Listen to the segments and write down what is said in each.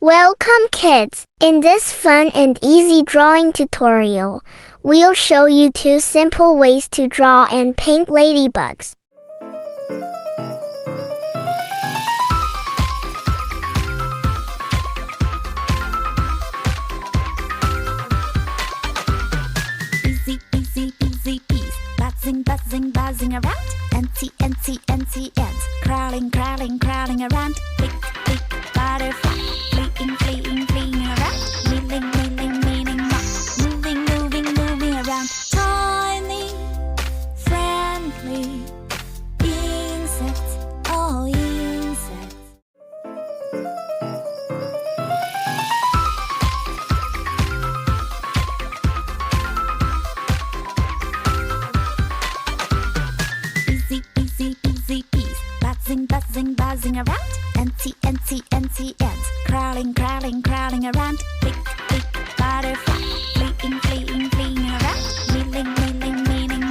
Welcome kids! In this fun and easy drawing tutorial, we'll show you two simple ways to draw and paint ladybugs. Easy, easy, easy peas, buzzing, buzzing, buzzing around. Antsy, antsy, antsy ants, crawling, crawling, crawling around. Click, click, butterfly, fleeing, fleeing, fleeing around. Milling, milling, milling, moving, moving, moving around. Tiny, friendly insects, oh insects. Easy, easy, easy peas, buzzing, buzzing, buzzing around. Antsy, antsy, antsy ants, crawling, crawling, crawling around. Click, click, butterfly, fleeing, fleeing, fleeing around. Milling, milling, milling,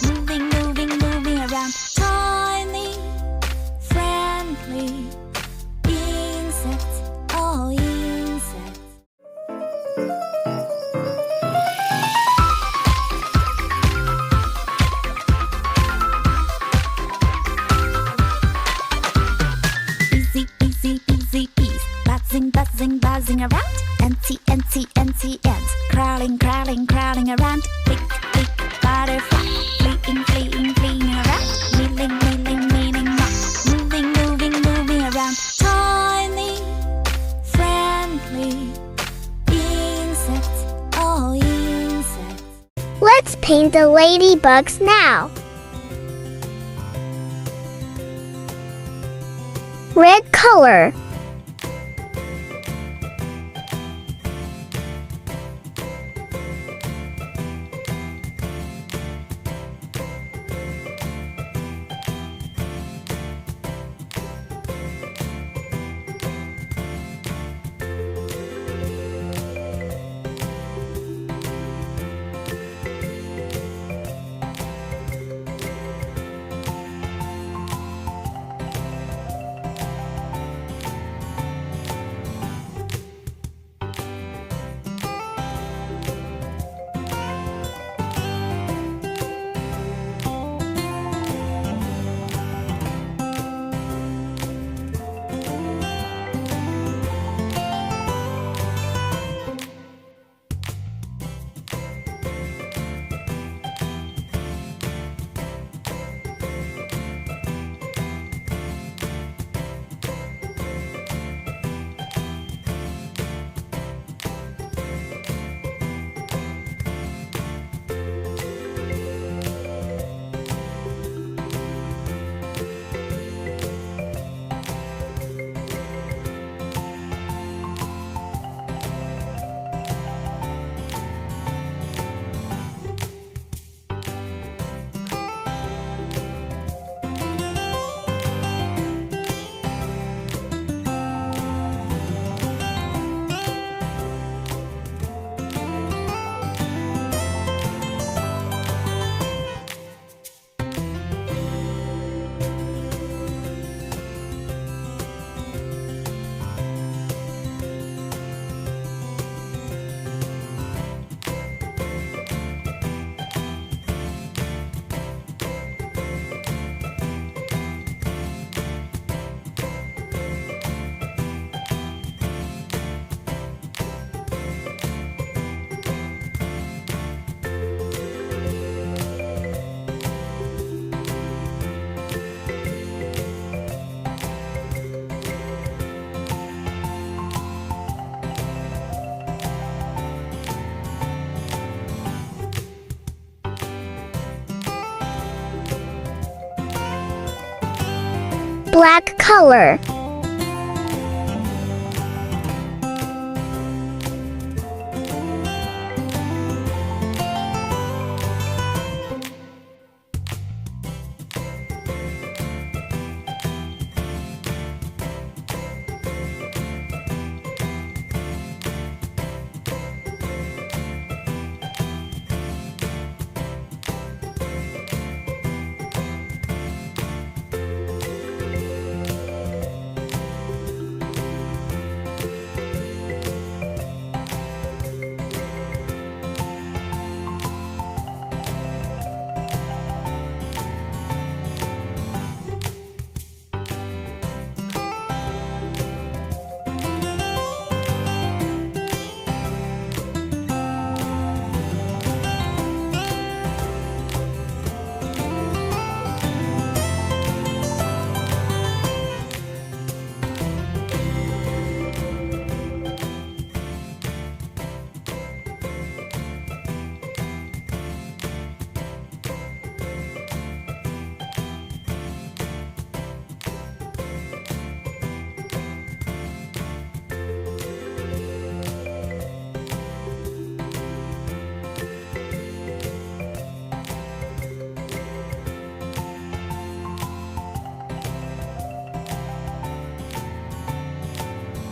moving, moving, moving around. Tiny, friendly insects, oh insects. Easy, easy, easy peas, buzzing, buzzing, buzzing around. Antsy, antsy, antsy ants, crawling, crawling, crawling around. Click, click, butterfly, fleeing, fleeing, fleeing around. Milling, milling, milling, moving, moving, moving around. Tiny, friendly insects, oh insects. Let's paint the ladybugs now. Red color. Black color.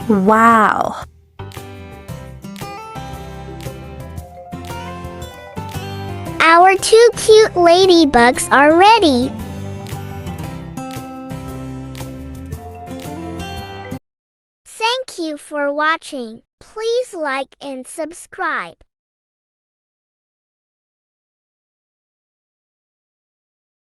Wow! Our 2 cute ladybugs are ready. Thank you for watching. Please like and subscribe.